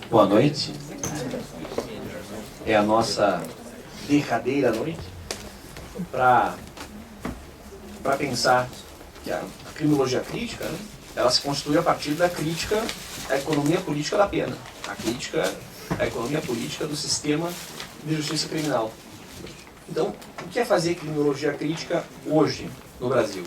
Boa noite. É a nossa derradeira noite para pensar que a criminologia crítica, né, ela se constitui a partir da crítica à economia política da pena, a crítica à economia política do sistema de justiça criminal. Então, o que é fazer criminologia crítica hoje no Brasil?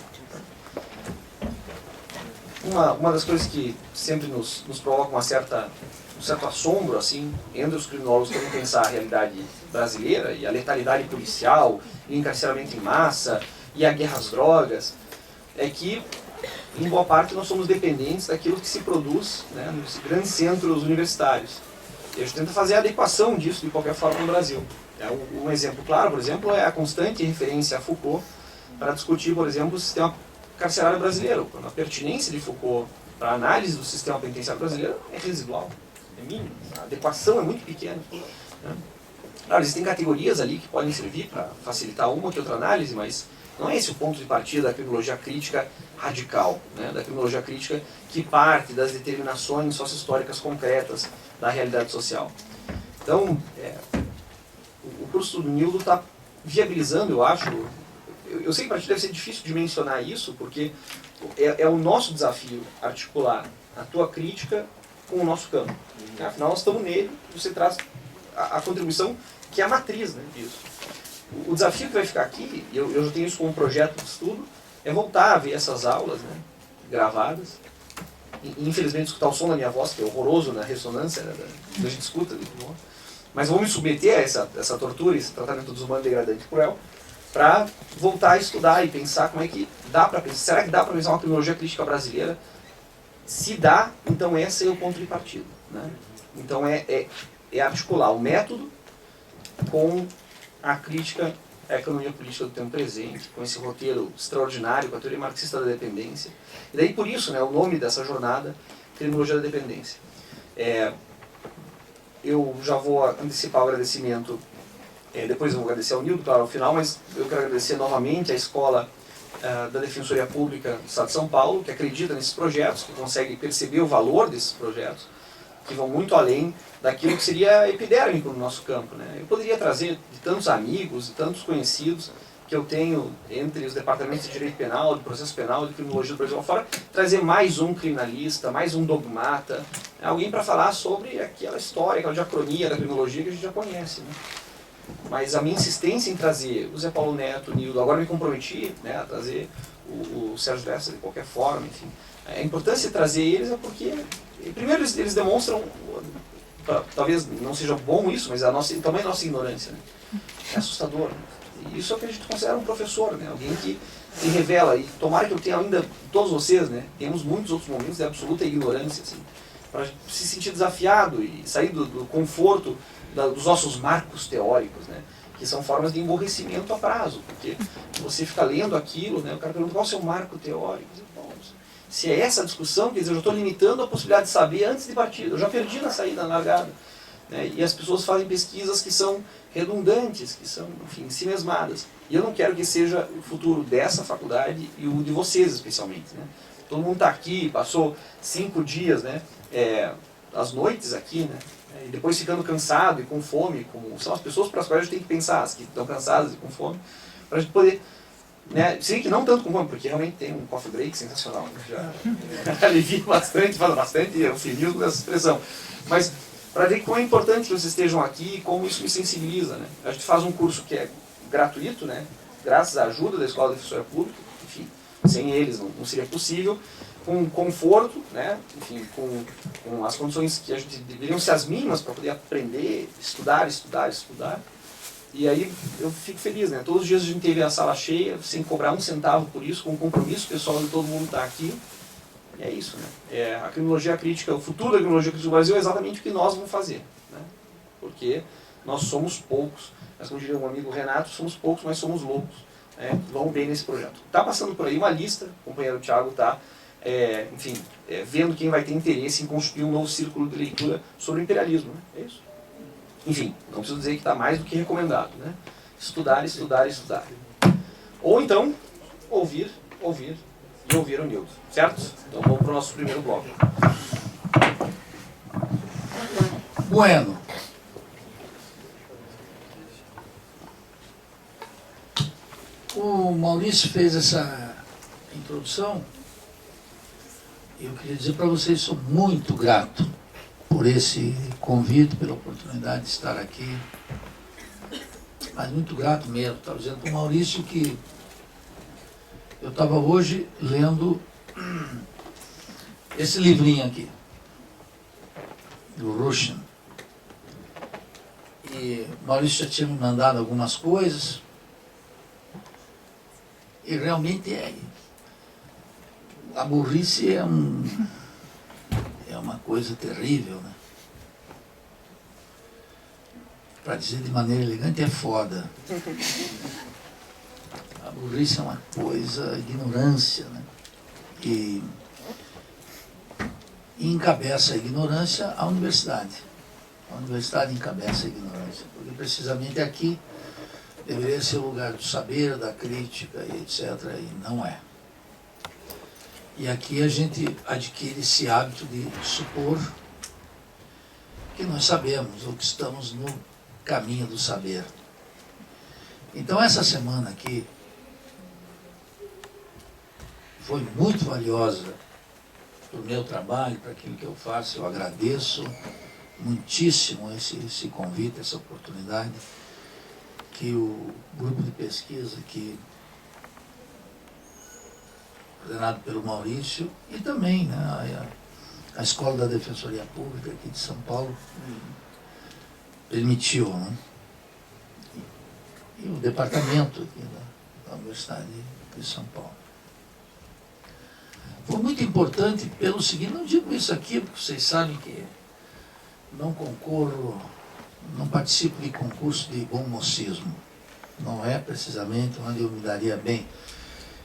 Uma das coisas que sempre nos provoca um certo assombro, assim, entre os criminólogos que vão pensar a realidade brasileira e a letalidade policial, e o encarceramento em massa, e a guerra às drogas, é que, em boa parte, nós somos dependentes daquilo que se produz, né, nos grandes centros universitários. E a gente tenta fazer a adequação disso, de qualquer forma, no Brasil. Um exemplo claro, por exemplo, é a constante referência a Foucault para discutir, por exemplo, o sistema carcerário brasileiro, quando a pertinência de Foucault para a análise do sistema penitenciário brasileiro é residual, é mínima, a adequação é muito pequena. Né? Claro, existem categorias ali que podem servir para facilitar uma ou outra análise, mas não é esse o ponto de partida da criminologia crítica radical, né? Da criminologia crítica que parte das determinações sociohistóricas concretas da realidade social. Então, o curso do Nildo está viabilizando, eu acho. Eu sei que para ti deve ser difícil de mencionar isso, porque é o nosso desafio articular a tua crítica com o nosso campo. Afinal, nós estamos nele, você traz a contribuição que é a matriz, né, disso. O desafio que vai ficar aqui, e eu já tenho isso como um projeto de estudo, é voltar a ver essas aulas, né, gravadas, e infelizmente escutar o som da minha voz, que é horroroso na ressonância, né, que a gente escuta, mas vou me submeter a essa tortura, esse tratamento desumano, degradante e cruel, para voltar a estudar e pensar como é que dá para pensar. Será que dá para pensar uma criminologia crítica brasileira? Se dá, então esse é o ponto de partida. Né? Então é articular o método com a crítica à economia política do tempo presente, com esse roteiro extraordinário, com a teoria marxista da dependência. E daí por isso, né, o nome dessa jornada, Criminologia da Dependência. Eu já vou antecipar o agradecimento. Depois eu vou agradecer ao Nildo, claro, ao final, mas eu quero agradecer novamente à Escola da Defensoria Pública do Estado de São Paulo, que acredita nesses projetos, que consegue perceber o valor desses projetos, que vão muito além daquilo que seria epidérmico no nosso campo. Né? Eu poderia trazer de tantos amigos, de tantos conhecidos que eu tenho entre os departamentos de Direito Penal, de Processo Penal, de Criminologia do Brasil afora, trazer mais um criminalista, mais um dogmata, alguém para falar sobre aquela história, aquela diacronia da criminologia que a gente já conhece. Né? Mas a minha insistência em trazer o Zé Paulo Neto, o Nildo, agora me comprometi, né, a trazer o Sérgio Dessa de qualquer forma, enfim. A importância de trazer eles é porque, primeiro, eles demonstram, talvez não seja bom isso, mas também a nossa ignorância. Né? É assustador. Né? E isso é o que a gente considera um professor, né? Alguém que se revela. E tomara que eu tenha ainda, todos vocês, né, temos muitos outros momentos de absoluta ignorância, assim, para se sentir desafiado e sair do conforto dos nossos marcos teóricos, né? Que são formas de emborrecimento a prazo, porque você fica lendo aquilo, né? O cara pergunta qual é o seu marco teórico. Bom, se é essa a discussão, quer dizer, eu já estou limitando a possibilidade de saber antes de partir, eu já perdi na saída, na largada. Né? E as pessoas fazem pesquisas que são redundantes, que são, enfim, ensimesmadas. E eu não quero que seja o futuro dessa faculdade e o de vocês, especialmente. Né? Todo mundo está aqui, passou 5 dias, né? As noites aqui, né? E depois ficando cansado e com fome, como são as pessoas para as quais a gente tem que pensar, as que estão cansadas e com fome, para a gente poder, né, sei que não tanto com fome, porque realmente tem um coffee break sensacional, né, já alivia bastante, fala bastante eufemismo dessa expressão, mas para ver como é importante que vocês estejam aqui e como isso me sensibiliza. Né? A gente faz um curso que é gratuito, né, graças à ajuda da Escola de Defensoria Pública, enfim, sem eles não seria possível, com conforto, né? Enfim, com as condições que a gente deveriam ser as mínimas para poder aprender, estudar. E aí eu fico feliz, né? Todos os dias a gente teve a sala cheia, sem cobrar um centavo por isso, com um compromisso pessoal de todo mundo estar aqui. E é isso, né? A criminologia crítica, o futuro da criminologia crítica do Brasil é exatamente o que nós vamos fazer, né? Porque nós somos poucos, mas como diria um amigo Renato, somos poucos, mas somos loucos. Vamos bem nesse projeto. Está passando por aí uma lista, o companheiro Thiago está vendo quem vai ter interesse em constituir um novo círculo de leitura sobre o imperialismo. Né? É isso. Enfim, não preciso dizer que está mais do que recomendado. Né? Estudar, estudar, estudar. Ou então, ouvir, ouvir e ouvir o Nildo, certo? Então vamos para o nosso primeiro bloco. Bueno. O Maurício fez essa introdução e eu queria dizer para vocês, sou muito grato por esse convite, pela oportunidade de estar aqui. Mas muito grato mesmo. Estava dizendo para o Maurício que eu estava hoje lendo esse livrinho aqui, do Rushin. E o Maurício já tinha me mandado algumas coisas. E realmente a burrice é uma coisa terrível, né? Para dizer de maneira elegante, é foda. A burrice é uma coisa, ignorância, né? E encabeça a ignorância a universidade. A universidade encabeça a ignorância, porque precisamente aqui deveria ser o lugar do saber, da crítica, e etc. E não é. E aqui a gente adquire esse hábito de supor que nós sabemos, ou que estamos no caminho do saber. Então essa semana aqui foi muito valiosa para o meu trabalho, para aquilo que eu faço. Eu agradeço muitíssimo esse convite, essa oportunidade que o grupo de pesquisa aqui, coordenado pelo Maurício, e também, né, a Escola da Defensoria Pública aqui de São Paulo permitiu, né? E o departamento aqui da Universidade de São Paulo. Foi muito importante pelo seguinte, não digo isso aqui porque vocês sabem que não concorro, não participo de concurso de bom mocismo. Não é precisamente onde eu me daria bem.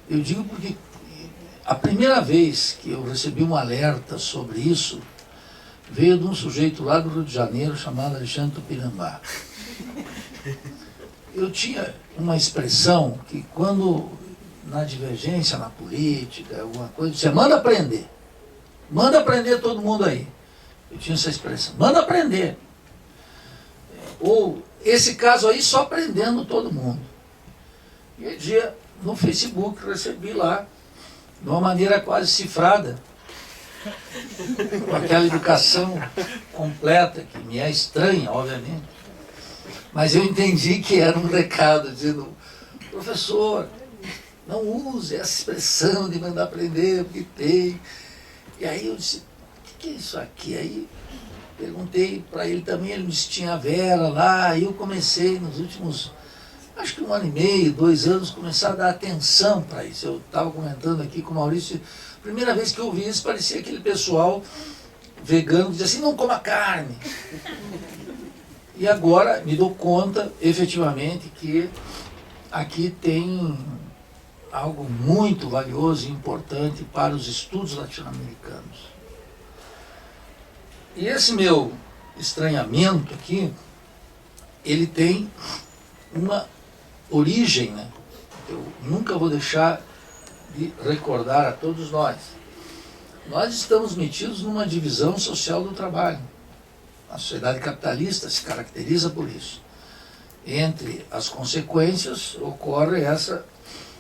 Eu digo porque a primeira vez que eu recebi um alerta sobre isso veio de um sujeito lá do Rio de Janeiro chamado Alexandre Tupinambá. Eu tinha uma expressão que quando na divergência, na política, alguma coisa, você manda prender todo mundo aí. Eu tinha essa expressão, manda prender. Ou esse caso aí só prendendo todo mundo. E um dia no Facebook recebi lá, de uma maneira quase cifrada, com aquela educação completa, que me é estranha, obviamente. Mas eu entendi que era um recado, dizendo, professor, não use essa expressão de mandar prender, porque tem. E aí eu disse, o que é isso aqui? Aí perguntei para ele também, ele me disse, tinha a Vera lá, aí eu comecei nos últimos, acho que 1 ano e meio, 2 anos, começar a dar atenção para isso. Eu estava comentando aqui com o Maurício, a primeira vez que eu vi isso, parecia aquele pessoal vegano que dizia assim, não coma carne. E agora me dou conta, efetivamente, que aqui tem algo muito valioso e importante para os estudos latino-americanos. E esse meu estranhamento aqui, ele tem uma origem, né? Eu nunca vou deixar de recordar a todos nós. Nós estamos metidos numa divisão social do trabalho. A sociedade capitalista se caracteriza por isso. Entre as consequências ocorre essa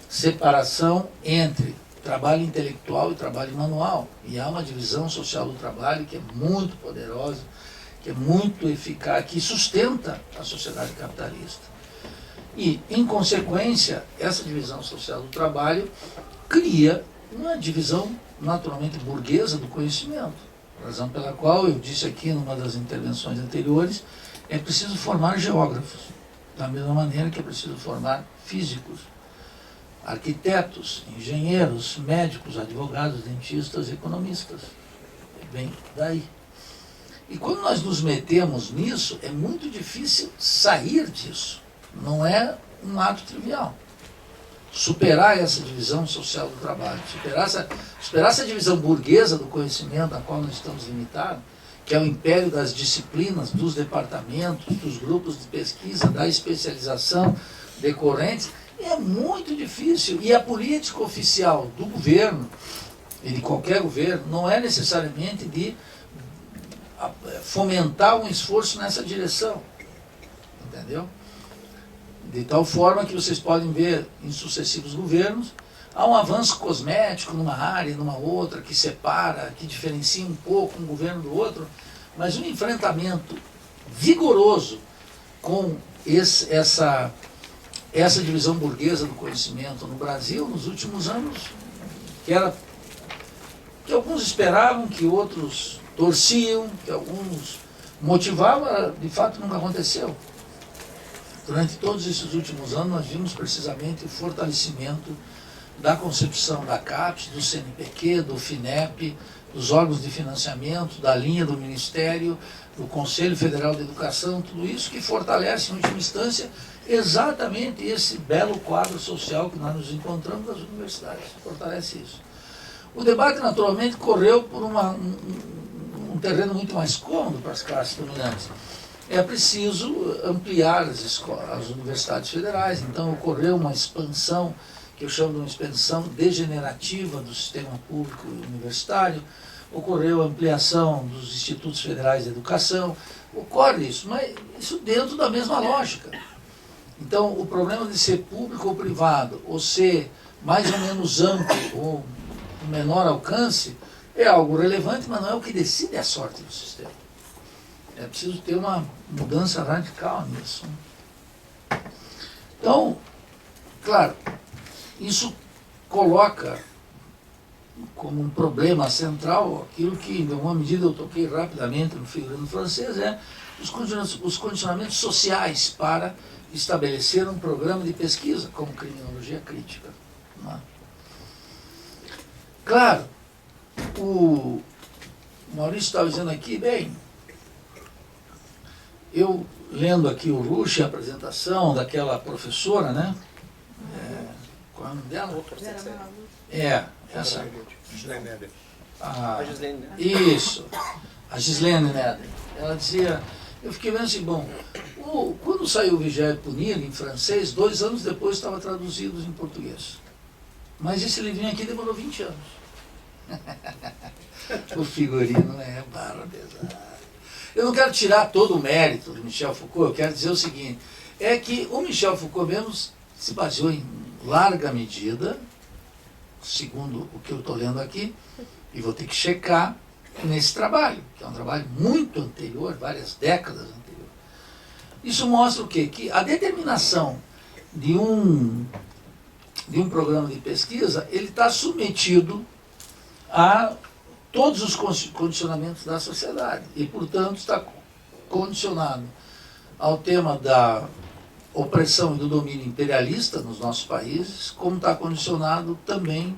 separação entre trabalho intelectual e trabalho manual. E há uma divisão social do trabalho que é muito poderosa, que é muito eficaz, que sustenta a sociedade capitalista. E, em consequência, essa divisão social do trabalho cria uma divisão naturalmente burguesa do conhecimento. Razão pela qual eu disse aqui numa das intervenções anteriores, é preciso formar geógrafos, da mesma maneira que é preciso formar físicos, arquitetos, engenheiros, médicos, advogados, dentistas, economistas. Vem daí. E quando nós nos metemos nisso, é muito difícil sair disso. Não é um ato trivial. Superar essa divisão social do trabalho, superar essa divisão burguesa do conhecimento a qual nós estamos limitados, que é o império das disciplinas, dos departamentos, dos grupos de pesquisa, da especialização, decorrentes, é muito difícil. E a política oficial do governo, e de qualquer governo, não é necessariamente de fomentar um esforço nessa direção. Entendeu? De tal forma que vocês podem ver em sucessivos governos, há um avanço cosmético numa área, numa outra, que separa, que diferencia um pouco um governo do outro, mas um enfrentamento vigoroso com essa divisão burguesa do conhecimento no Brasil, nos últimos anos, que alguns esperavam, que outros torciam, que alguns motivavam, de fato nunca aconteceu. Durante todos esses últimos anos, nós vimos precisamente o fortalecimento da concepção da CAPES, do CNPq, do FINEP, dos órgãos de financiamento, da linha do Ministério, do Conselho Federal de Educação, tudo isso que fortalece, em última instância, exatamente esse belo quadro social que nós nos encontramos nas universidades. Fortalece isso. O debate, naturalmente, correu por um terreno muito mais cômodo para as classes dominantes. É preciso ampliar as universidades federais, então ocorreu uma expansão, que eu chamo de uma expansão degenerativa do sistema público universitário, ocorreu a ampliação dos institutos federais de educação, ocorre isso, mas isso dentro da mesma lógica. Então, o problema de ser público ou privado, ou ser mais ou menos amplo ou menor alcance, é algo relevante, mas não é o que decide a sorte do sistema. É preciso ter uma mudança radical nisso. Então, claro, isso coloca como um problema central aquilo que, em alguma medida, eu toquei rapidamente no figurino francês, é os condicionamentos sociais para estabelecer um programa de pesquisa como criminologia crítica. Não é? Claro, o Maurício estava dizendo aqui, bem, eu lendo aqui o Rush, a apresentação daquela professora, né? Qual é o nome dela? Essa. Isso, a Gislaine Neder. Ela dizia, eu fiquei vendo assim, bom, quando saiu o Vigiar e Punir em francês, 2 anos depois estava traduzido em português. Mas esse livrinho aqui demorou 20 anos. O figurino é barra pesada. Eu não quero tirar todo o mérito do Michel Foucault, eu quero dizer o seguinte, é que o Michel Foucault mesmo se baseou em larga medida, segundo o que eu estou lendo aqui, e vou ter que checar nesse trabalho, que é um trabalho muito anterior, várias décadas anterior. Isso mostra o quê? Que a determinação de um programa de pesquisa, ele está submetido a todos os condicionamentos da sociedade e, portanto, está condicionado ao tema da opressão e do domínio imperialista nos nossos países, como está condicionado também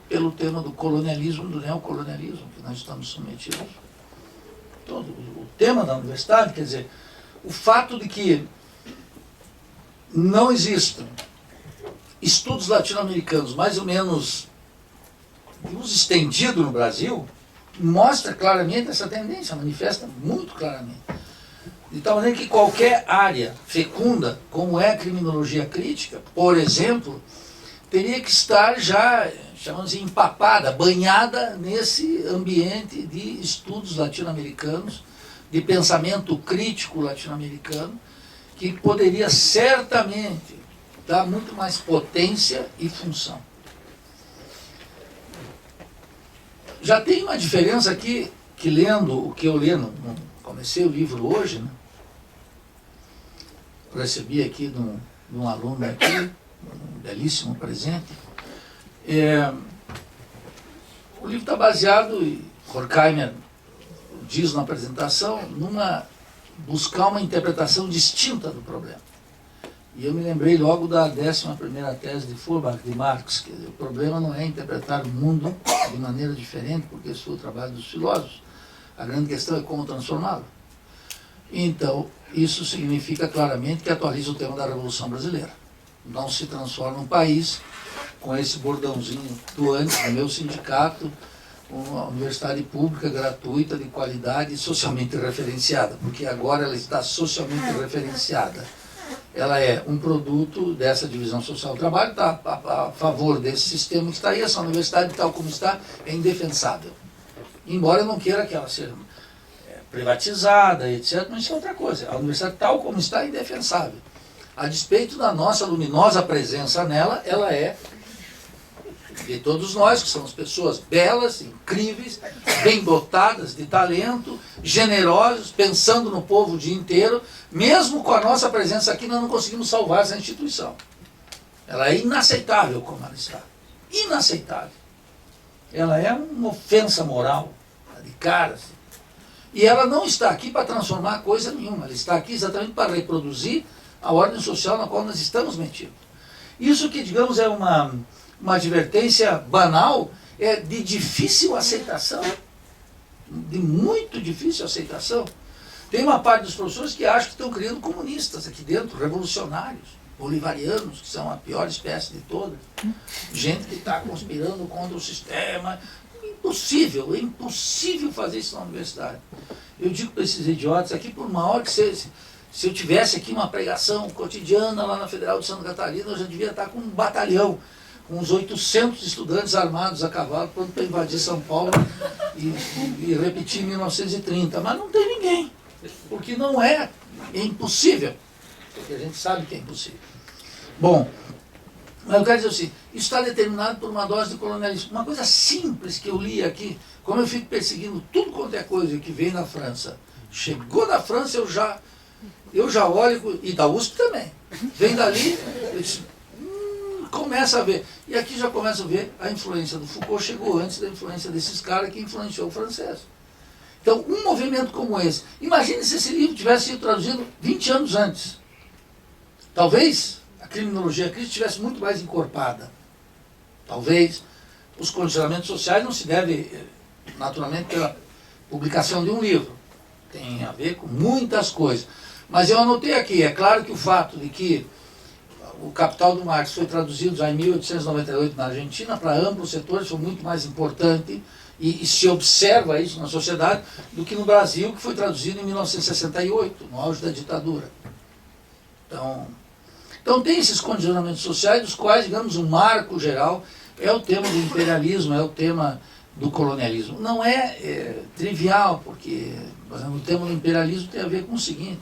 pelo tema do colonialismo, do neocolonialismo, que nós estamos submetidos. Então, o tema da universidade, quer dizer, o fato de que não existam estudos latino-americanos mais ou menos de uso estendido no Brasil, mostra claramente essa tendência, manifesta muito claramente. De tal maneira que qualquer área fecunda, como é a criminologia crítica, por exemplo, teria que estar já, chamamos de empapada, banhada nesse ambiente de estudos latino-americanos, de pensamento crítico latino-americano, que poderia certamente dar muito mais potência e função. Já tem uma diferença aqui, que lendo o que eu li, comecei o livro hoje, né? Recebi aqui de um aluno aqui, um belíssimo presente. O livro está baseado, e Horkheimer diz na apresentação, buscar uma interpretação distinta do problema. E eu me lembrei logo da 11ª tese de Feuerbach, de Marx, quer dizer, o problema não é interpretar o mundo de maneira diferente, porque esse foi o trabalho dos filósofos. A grande questão é como transformá-lo. Então, isso significa claramente que atualiza o tema da Revolução Brasileira. Não se transforma um país com esse bordãozinho do antes, do meu sindicato, uma universidade pública, gratuita, de qualidade e socialmente referenciada, porque agora ela está socialmente referenciada. ela é um produto dessa divisão social do trabalho, está a favor desse sistema que está aí. Essa universidade, tal como está, é indefensável. Embora eu não queira que ela seja privatizada, etc., mas isso é outra coisa. A universidade, tal como está, é indefensável. A despeito da nossa luminosa presença nela, ela é de todos nós, que somos pessoas belas, incríveis, bem dotadas de talento, generosos, pensando no povo o dia inteiro. Mesmo com a nossa presença aqui, nós não conseguimos salvar essa instituição. Ela é inaceitável como ela está. Inaceitável. Ela é uma ofensa moral, de cara. Assim. E ela não está aqui para transformar coisa nenhuma. Ela está aqui exatamente para reproduzir a ordem social na qual nós estamos metidos. Isso que, digamos, é uma advertência banal, é de difícil aceitação, de muito difícil aceitação. Tem uma parte dos professores que acham que estão criando comunistas aqui dentro, revolucionários, bolivarianos, que são a pior espécie de todas. Gente que está conspirando contra o sistema. É impossível fazer isso na universidade. Eu digo para esses idiotas aqui, por maior que seja, se eu tivesse aqui uma pregação cotidiana lá na Federal de Santa Catarina, eu já devia estar com um batalhão, com uns 800 estudantes armados a cavalo, pronto para invadir São Paulo e repetir em 1930. Mas não tem ninguém, porque não é impossível, porque a gente sabe que é impossível. Bom, mas eu quero dizer assim, isso está determinado por uma dose de colonialismo. Uma coisa simples que eu li aqui, como eu fico perseguindo tudo quanto é coisa que vem da França. Chegou da França, eu já olho, e da USP também. Vem dali, eu disse, começa a ver. E aqui já começa a ver a influência do Foucault, chegou antes da influência desses caras que influenciou o francês. Então, um movimento como esse, imagine se esse livro tivesse sido traduzido 20 anos antes. Talvez a criminologia crítica estivesse muito mais encorpada. Talvez os condicionamentos sociais não se devem, naturalmente, pela publicação de um livro. Tem a ver com muitas coisas. Mas eu anotei aqui, é claro que o fato de que o Capital do Marx foi traduzido já em 1898 na Argentina para amplos setores foi muito mais importante e se observa isso na sociedade do que no Brasil, que foi traduzido em 1968, no auge da ditadura. Então tem esses condicionamentos sociais, dos quais, digamos, um marco geral é o tema do imperialismo, é o tema do colonialismo. Não é trivial, porque, por exemplo, o tema do imperialismo tem a ver com o seguinte,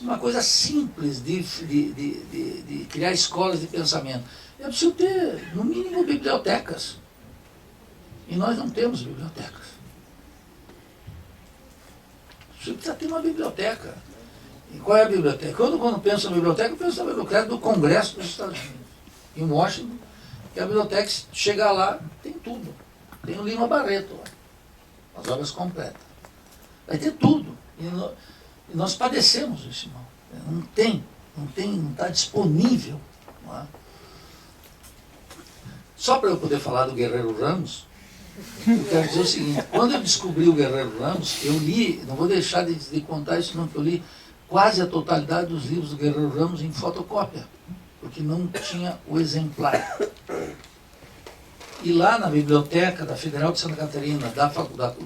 uma coisa simples de criar escolas de pensamento. É preciso ter, no mínimo, bibliotecas. E nós não temos bibliotecas. Você precisa ter uma biblioteca. E qual é a biblioteca? Quando penso na biblioteca, eu penso na biblioteca do Congresso dos Estados Unidos. Em Washington, que a biblioteca, chegar lá, tem tudo. Tem o Lima Barreto lá, as obras completas. Vai ter tudo. E nós padecemos isso, irmão. Não está disponível. Não é? Só para eu poder falar do Guerreiro Ramos, eu quero dizer o seguinte, quando eu descobri o Guerreiro Ramos, eu li, não vou deixar de contar isso não, que eu li quase a totalidade dos livros do Guerreiro Ramos em fotocópia, porque não tinha o exemplar. E lá na biblioteca da Federal de Santa Catarina, da faculdade,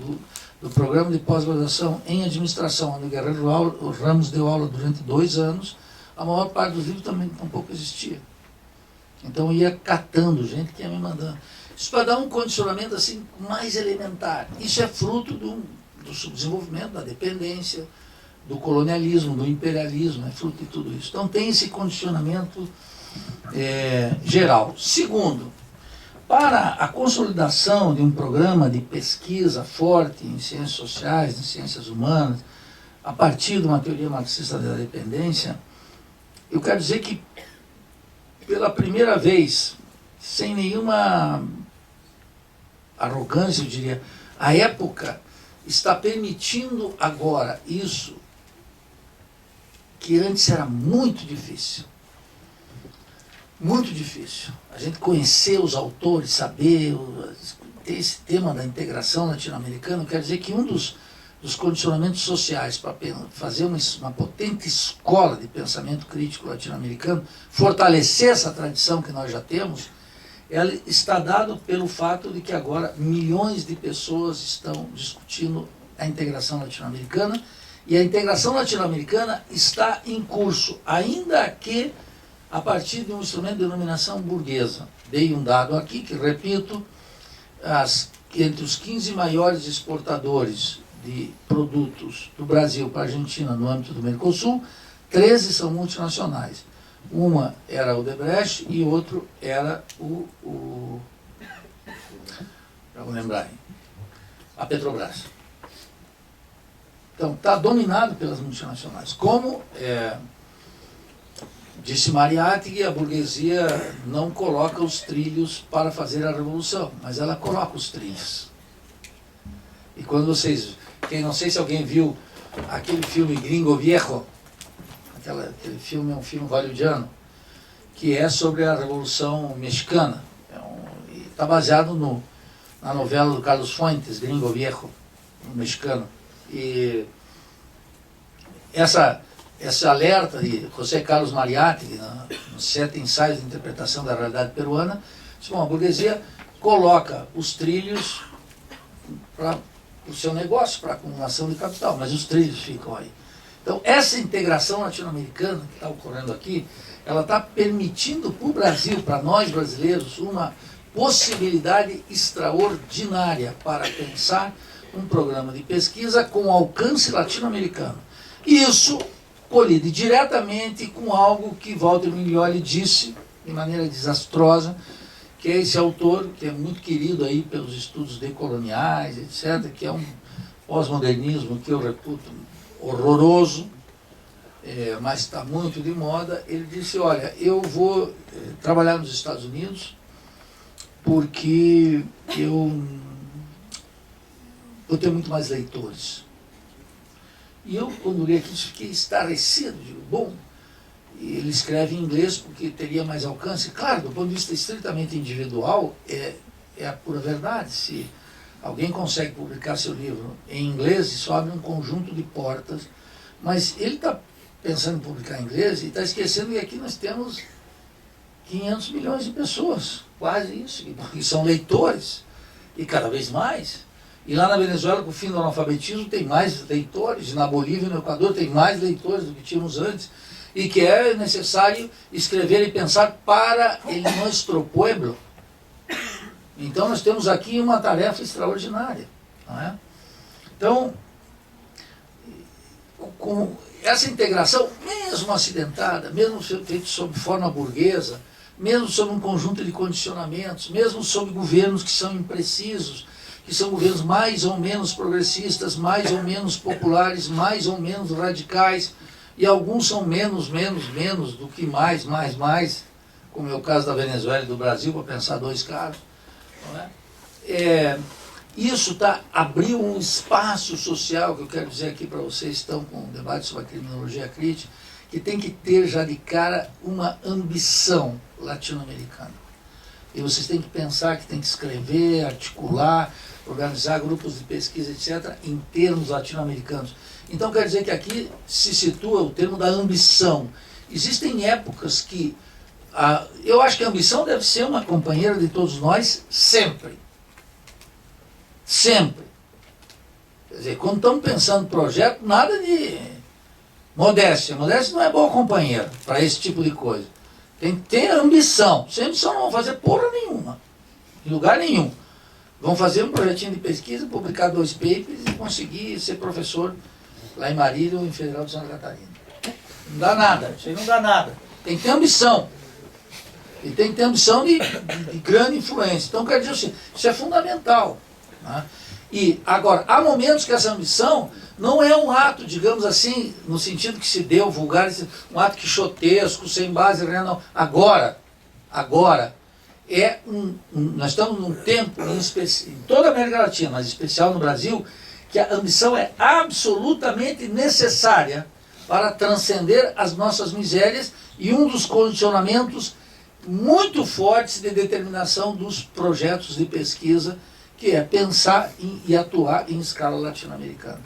do programa de pós-graduação em administração, onde o Guerreiro Ramos deu aula durante 2 anos, a maior parte dos livros também tampouco existia. Então eu ia catando gente que ia me mandando. Isso para dar um condicionamento assim mais elementar. Isso é fruto do subdesenvolvimento, da dependência, do colonialismo, do imperialismo, é fruto de tudo isso. Então tem esse condicionamento geral. Segundo, para a consolidação de um programa de pesquisa forte em ciências sociais, em ciências humanas, a partir de uma teoria marxista da dependência, eu quero dizer que, pela primeira vez, sem nenhuma arrogância, eu diria, a época está permitindo agora isso, que antes era muito difícil. Muito difícil. A gente conhecer os autores, saber, ter esse tema da integração latino-americana, quer dizer que um dos condicionamentos sociais para fazer uma potente escola de pensamento crítico latino-americano, fortalecer essa tradição que nós já temos, ela está dado pelo fato de que agora milhões de pessoas estão discutindo a integração latino-americana E a integração latino-americana está em curso, ainda que a partir de um instrumento de denominação burguesa. Dei um dado aqui, que repito, entre os 15 maiores exportadores de produtos do Brasil para a Argentina no âmbito do Mercosul, 13 são multinacionais. Uma era a Odebrecht e outro era já vou lembrar, hein? A Petrobras. Então, está dominado pelas multinacionais. Como disse Mariátegui, a burguesia não coloca os trilhos para fazer a revolução, mas ela coloca os trilhos. E quando vocês... não sei se alguém viu aquele filme Gringo Viejo, aquele filme é um filme hollywoodiano, que é sobre a Revolução Mexicana. Está baseado na novela do Carlos Fuentes, Gringo Viejo, um mexicano. E esse alerta de José Carlos Mariátegui, nos 7 ensaios de interpretação da realidade peruana, a burguesia coloca os trilhos para o seu negócio, para a acumulação de capital, mas os trilhos ficam aí. Então, essa integração latino-americana que está ocorrendo aqui, ela está permitindo para o Brasil, para nós brasileiros, uma possibilidade extraordinária para pensar um programa de pesquisa com alcance latino-americano. E isso colide diretamente com algo que Walter Miglioli disse, de maneira desastrosa, que é esse autor, que é muito querido aí pelos estudos decoloniais, etc., que é um pós-modernismo que eu reputo horroroso, mas está muito de moda. Ele disse, olha, eu vou trabalhar nos Estados Unidos porque eu vou ter muito mais leitores. E eu, quando li aquilo, fiquei estarrecido, digo, bom, ele escreve em inglês porque teria mais alcance. Claro, do ponto de vista estritamente individual, é a pura verdade. Se alguém consegue publicar seu livro em inglês, isso abre um conjunto de portas, mas ele está pensando em publicar em inglês e está esquecendo que aqui nós temos 500 milhões de pessoas, quase isso, que são leitores, e cada vez mais. E lá na Venezuela, com o fim do analfabetismo, tem mais leitores, e na Bolívia e no Equador tem mais leitores do que tínhamos antes, e que é necessário escrever e pensar para el nuestro pueblo. Então nós temos aqui uma tarefa extraordinária. Não é? Então, com essa integração, mesmo acidentada, mesmo feita sob forma burguesa, mesmo sob um conjunto de condicionamentos, mesmo sob governos que são imprecisos, que são governos mais ou menos progressistas, mais ou menos populares, mais ou menos radicais, e alguns são menos do que mais, como é o caso da Venezuela e do Brasil, para pensar dois casos. Não é? Isso abriu um espaço social, que eu quero dizer aqui para vocês que estão com um debate sobre a criminologia crítica, que tem que ter já de cara uma ambição latino-americana. E vocês têm que pensar que tem que escrever, articular, organizar grupos de pesquisa, etc., em termos latino-americanos. Então quer dizer que aqui se situa o termo da ambição. Existem épocas que eu acho que a ambição deve ser uma companheira de todos nós sempre. Sempre. Quer dizer, quando estamos pensando em projeto, nada de modéstia. Modéstia não é boa companheira para esse tipo de coisa. Tem que ter ambição. Sem ambição não vão fazer porra nenhuma. Em lugar nenhum. Vão fazer um projetinho de pesquisa, publicar 2 papers e conseguir ser professor lá em Marília ou em Federal de Santa Catarina. Não dá nada. Isso aí não dá nada. Tem que ter ambição. E tem que ter ambição de grande influência. Então, quer dizer assim, isso é fundamental. Né? E, agora, há momentos que essa ambição não é um ato, digamos assim, no sentido que se deu, vulgar, um ato quixotesco, sem base real, não. Agora, nós estamos num tempo, em toda a América Latina, mas em especial no Brasil, que a ambição é absolutamente necessária para transcender as nossas misérias e um dos condicionamentos muito fortes de determinação dos projetos de pesquisa, que é pensar e atuar em escala latino-americana.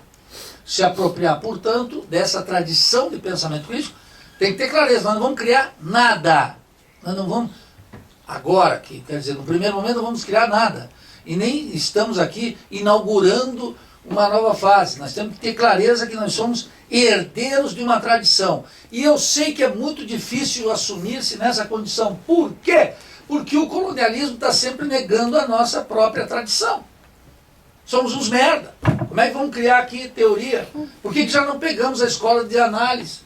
Se apropriar, portanto, dessa tradição de pensamento crítico, tem que ter clareza, nós não vamos criar nada. Nós não vamos, agora, quer dizer, no primeiro momento não vamos criar nada. E nem estamos aqui inaugurando uma nova fase. Nós temos que ter clareza que nós somos herdeiros de uma tradição. E eu sei que é muito difícil assumir-se nessa condição. Por quê? Porque o colonialismo está sempre negando a nossa própria tradição. Somos uns merda. Como é que vamos criar aqui teoria? Por que já não pegamos a escola de análise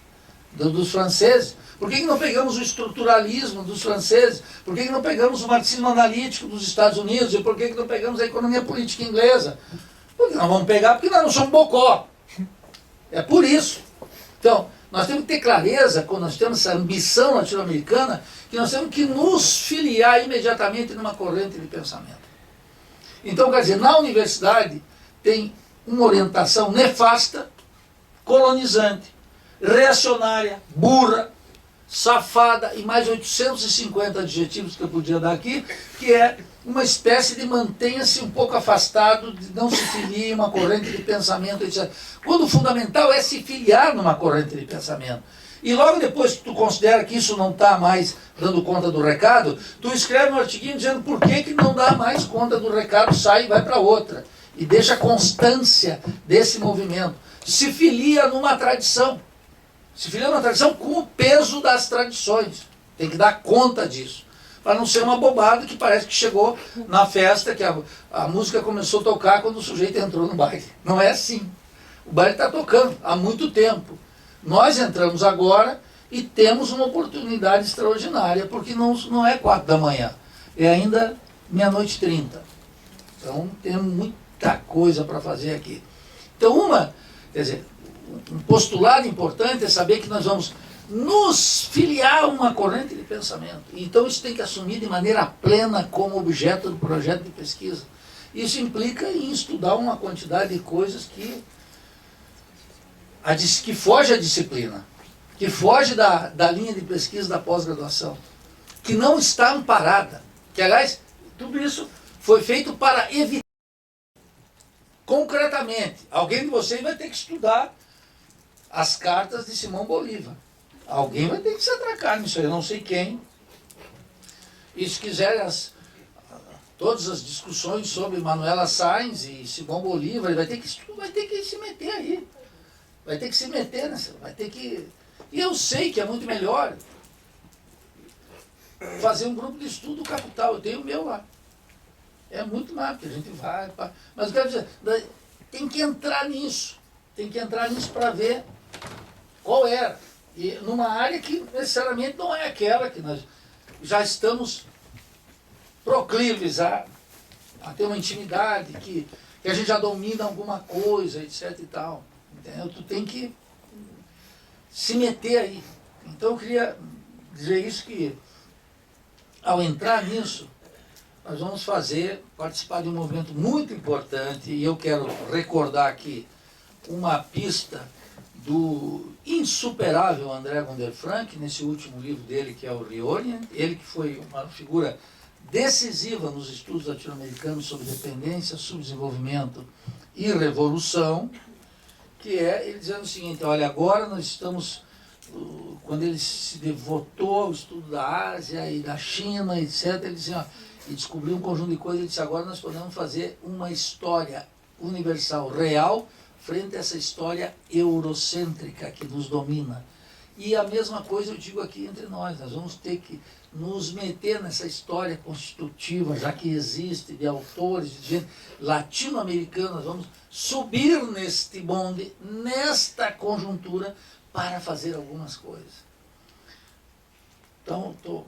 dos franceses? Por que não pegamos o estruturalismo dos franceses? Por que não pegamos o marxismo analítico dos Estados Unidos? E por que não pegamos a economia política inglesa? Porque nós vamos pegar porque nós não somos bocó. É por isso. Então, nós temos que ter clareza, quando nós temos essa ambição latino-americana, que nós temos que nos filiar imediatamente numa corrente de pensamento. Então, quer dizer, na universidade tem uma orientação nefasta, colonizante, reacionária, burra, safada e mais 850 adjetivos que eu podia dar aqui, que é uma espécie de mantenha-se um pouco afastado, de não se filie em uma corrente de pensamento, etc. Quando o fundamental é se filiar numa corrente de pensamento. E logo depois que tu considera que isso não está mais dando conta do recado, tu escreve um artiguinho dizendo por que não dá mais conta do recado, sai e vai para outra. E deixa constância desse movimento. Se filia numa tradição. Se filia numa tradição com o peso das tradições. Tem que dar conta disso. Para não ser uma bobada que parece que chegou na festa, que a música começou a tocar quando o sujeito entrou no baile. Não é assim. O baile está tocando há muito tempo. Nós entramos agora e temos uma oportunidade extraordinária, porque não é 4 da manhã, é ainda 00:30. Então temos muita coisa para fazer aqui. Então quer dizer, um postulado importante é saber que nós vamos nos filiar a uma corrente de pensamento. Então isso tem que assumir de maneira plena como objeto do projeto de pesquisa. Isso implica em estudar uma quantidade de coisas que foge à disciplina, que foge da linha de pesquisa da pós-graduação, que não está amparada, que aliás, tudo isso foi feito para evitar. Concretamente, alguém de vocês vai ter que estudar as cartas de Simão Bolívar. Alguém vai ter que se atracar nisso aí, eu não sei quem. E se quiserem todas as discussões sobre Manuela Sáenz e Simão Bolívar, ele vai ter que se meter aí. Vai ter que se meter nessa, vai ter que... E eu sei que é muito melhor fazer um grupo de estudo capital, eu tenho o meu lá. É muito mais, porque a gente vai... Mas eu quero dizer, tem que entrar nisso para ver qual era. E numa área que necessariamente não é aquela que nós já estamos proclives a ter uma intimidade, que a gente já domina alguma coisa, etc e tal. Entendeu? Tu tem que se meter aí. Então eu queria dizer isso, que ao entrar nisso, nós vamos participar de um movimento muito importante, e eu quero recordar aqui uma pista do insuperável André Gunder Frank, nesse último livro dele, que é o Reorient, ele que foi uma figura decisiva nos estudos latino-americanos sobre dependência, subdesenvolvimento e revolução, que é ele dizendo o seguinte: olha, agora nós estamos, quando ele se devotou ao estudo da Ásia e da China, etc., ele dizia, e descobriu um conjunto de coisas, ele disse, agora nós podemos fazer uma história universal, real, frente a essa história eurocêntrica que nos domina. E a mesma coisa eu digo aqui entre nós vamos ter que nos meter nessa história constitutiva, já que existe, de autores, de gente latino-americana, nós vamos subir neste bonde, nesta conjuntura, para fazer algumas coisas. Então, estou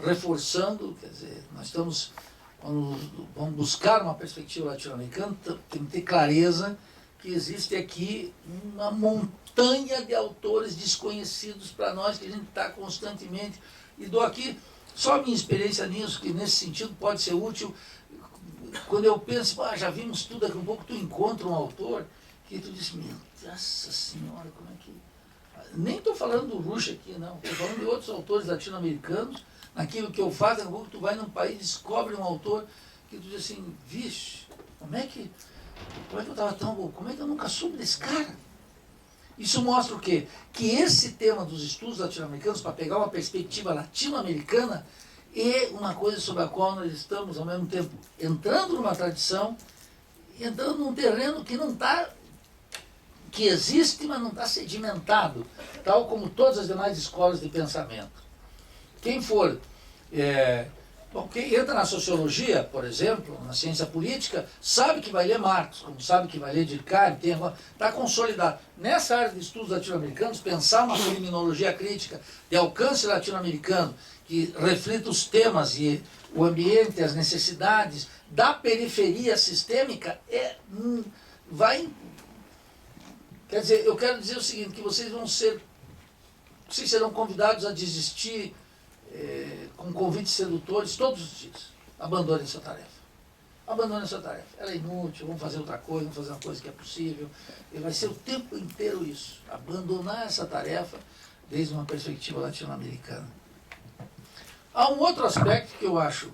reforçando, quer dizer, nós estamos, quando vamos buscar uma perspectiva latino-americana, tem que ter clareza que existe aqui uma montanha de autores desconhecidos para nós, que a gente está constantemente, e dou aqui só a minha experiência nisso, que nesse sentido pode ser útil. Quando eu penso, já vimos tudo, daqui a um pouco tu encontra um autor que tu diz, meu, nossa senhora, como é que... Nem estou falando do Rush aqui, não, estou falando de outros autores latino-americanos, naquilo que eu faço, daqui a pouco tu vai num país, descobre um autor que tu diz assim, vixe, como é que eu estava tão bom, como é que eu nunca soube desse cara? Isso mostra o quê? Que esse tema dos estudos latino-americanos, para pegar uma perspectiva latino-americana, é uma coisa sobre a qual nós estamos, ao mesmo tempo, entrando numa tradição entrando num terreno que não está, que existe, mas não está sedimentado, tal como todas as demais escolas de pensamento. Quem for, quem entra na sociologia, por exemplo, na ciência política, sabe que vai ler Marx, como sabe que vai ler Durkheim, está consolidado. Nessa área de estudos latino-americanos, pensar uma criminologia crítica de alcance latino-americano, que reflita os temas e o ambiente, as necessidades da periferia sistêmica, quer dizer, eu quero dizer o seguinte, que vocês serão convidados a desistir com convites sedutores todos os dias. Abandonem essa tarefa. Abandonem essa tarefa. Ela é inútil, vamos fazer outra coisa, vamos fazer uma coisa que é possível. E vai ser o tempo inteiro isso. Abandonar essa tarefa desde uma perspectiva latino-americana. Há um outro aspecto que eu acho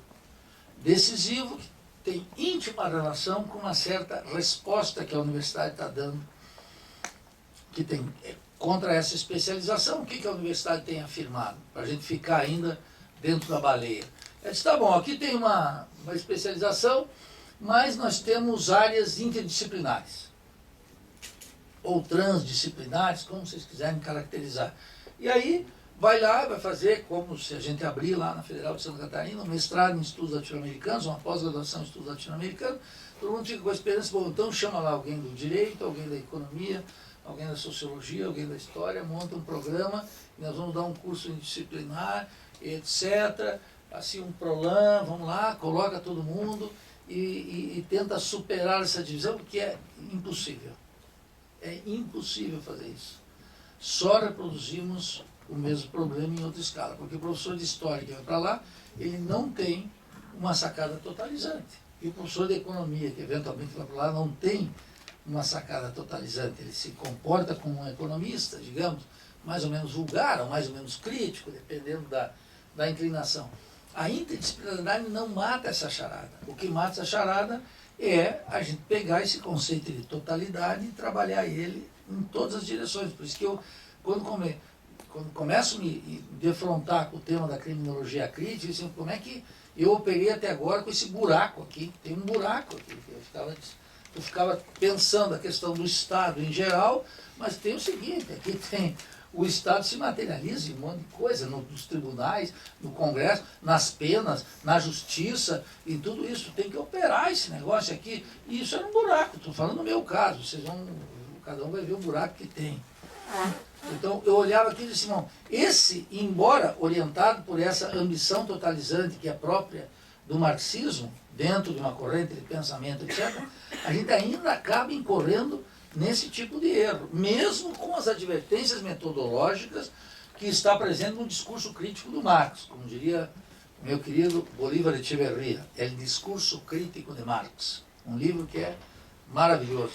decisivo, que tem íntima relação com uma certa resposta que a universidade está dando, que tem contra essa especialização. O que a universidade tem afirmado? Para a gente ficar ainda dentro da baleia. Ela disse, tá bom, aqui tem uma especialização, mas nós temos áreas interdisciplinares, ou transdisciplinares, como vocês quiserem caracterizar. E aí, vai lá, vai fazer, como se a gente abrir lá na Federal de Santa Catarina, um mestrado em estudos latino-americanos, uma pós-graduação em estudos latino-americanos, todo mundo fica com a esperança, bom, então chama lá alguém do direito, alguém da economia, alguém da sociologia, alguém da história, monta um programa, e nós vamos dar um curso interdisciplinar, etc., assim um PROLAN, vamos lá, coloca todo mundo e tenta superar essa divisão, porque é impossível. É impossível fazer isso. Só reproduzimos o mesmo problema em outra escala, porque o professor de história que vai para lá, ele não tem uma sacada totalizante. E o professor de economia, que eventualmente vai para lá, não tem uma sacada totalizante. Ele se comporta como um economista, digamos, mais ou menos vulgar, ou mais ou menos crítico, dependendo da inclinação. A interdisciplinaridade não mata essa charada. O que mata essa charada é a gente pegar esse conceito de totalidade e trabalhar ele em todas as direções. Por isso que eu, quando começo a me defrontar com o tema da criminologia crítica, assim, como é que eu operei até agora com esse buraco aqui? Tem um buraco aqui. Eu ficava pensando a questão do Estado em geral, mas tem o seguinte, aqui tem... O Estado se materializa em um monte de coisa, nos tribunais, no Congresso, nas penas, na justiça, e tudo isso. Tem que operar esse negócio aqui. E isso é um buraco, estou falando no meu caso. Cada um vai ver o buraco que tem. Então, eu olhava aqui e disse, irmão, embora orientado por essa ambição totalizante que é própria do marxismo, dentro de uma corrente de pensamento, etc., a gente ainda acaba incorrendo nesse tipo de erro, mesmo com as advertências metodológicas que está presente no discurso crítico do Marx, como diria meu querido Bolívar Echeverría, El Discurso Crítico de Marx, um livro que é maravilhoso.